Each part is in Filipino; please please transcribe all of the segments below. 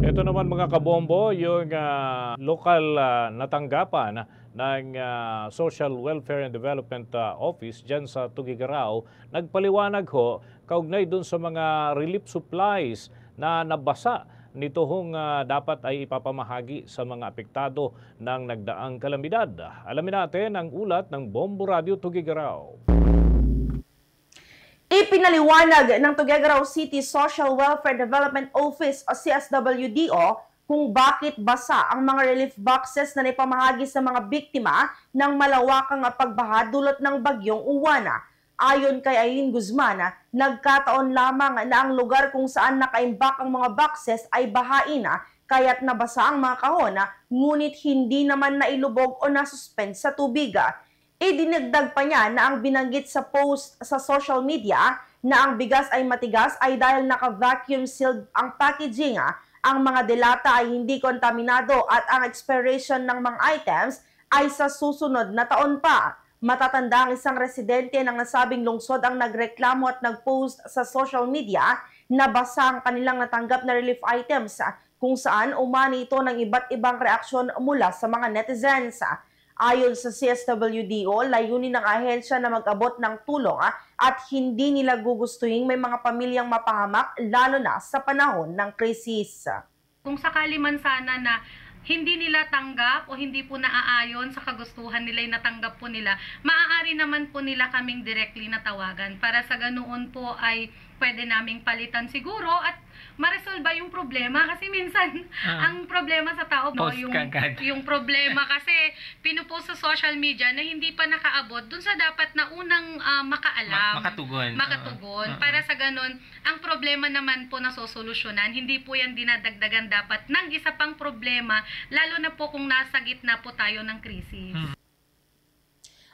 Ito naman mga kabombo, yung lokal na tanggapan ng Social Welfare and Development Office dyan sa Tuguegarao, nagpaliwanag ho kaugnay dun sa mga relief supplies na nabasa nito hong dapat ay ipapamahagi sa mga apektado ng nagdaang kalamidad. Alamin natin ang ulat ng Bombo Radio Tuguegarao. Ipinaliwanag ng Tuguegarao City Social Welfare Development Office o CSWDO kung bakit basa ang mga relief boxes na naipamahagi sa mga biktima ng malawakang pagbaha dulot ng bagyong Uwana. Ayon kay Aileen Guzman, nagkataon lamang na ang lugar kung saan nakaimbak ang mga boxes ay bahain kaya't nabasa ang mga kahon ngunit hindi naman nailubog o nasuspend sa tubig. Idinagdag pa niya na ang binanggit sa post sa social media na ang bigas ay matigas ay dahil naka-vacuum sealed ang packaging. Ang mga delata ay hindi kontaminado at ang expiration ng mga items ay sa susunod na taon pa. Matatanda ang isang residente ng nasabing lungsod ang nagreklamo at nagpost sa social media na basa ang kanilang natanggap na relief items kung saan umani ito ng iba't ibang reaksyon mula sa mga netizens. Ayon sa CSWDO, layunin ng ahensya na mag-abot ng tulong at hindi nila gugustuhin may mga pamilyang mapahamak lalo na sa panahon ng krisis. Kung sakali man sana na hindi nila tanggap o hindi po naaayon sa kagustuhan nila yung natanggap po nila, maaari naman po nila kaming directly na tawagan para sa ganoon po ay pwede naming palitan siguro at ma-resolve yung problema kasi minsan ang problema sa tao mo yung problema kasi pinupost sa social media na hindi pa nakaabot dun sa dapat na unang makaalam makatugon para sa ganun ang problema naman po na sosolusyonan, hindi po yan dinadagdagan dapat ng isa pang problema lalo na po kung nasa gitna po tayo ng krisis.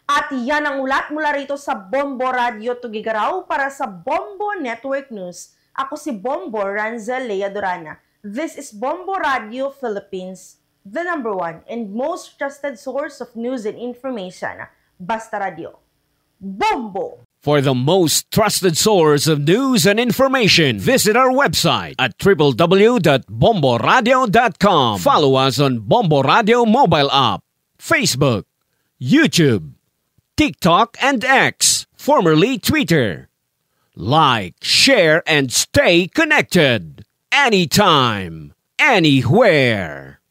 At yan ang ulat mula rito sa Bombo Radio Tuguegarao para sa Bombo Network News. Ako si Bombo Ranzel Lea Durana. This is Bombo Radio Philippines, the #1 and most trusted source of news and information. Basta Radio. Bombo! For the most trusted source of news and information, visit our website at www.bomboradio.com. Follow us on Bombo Radio mobile app, Facebook, YouTube, TikTok, and X, formerly Twitter. Like, share, and stay connected. Anytime, anywhere.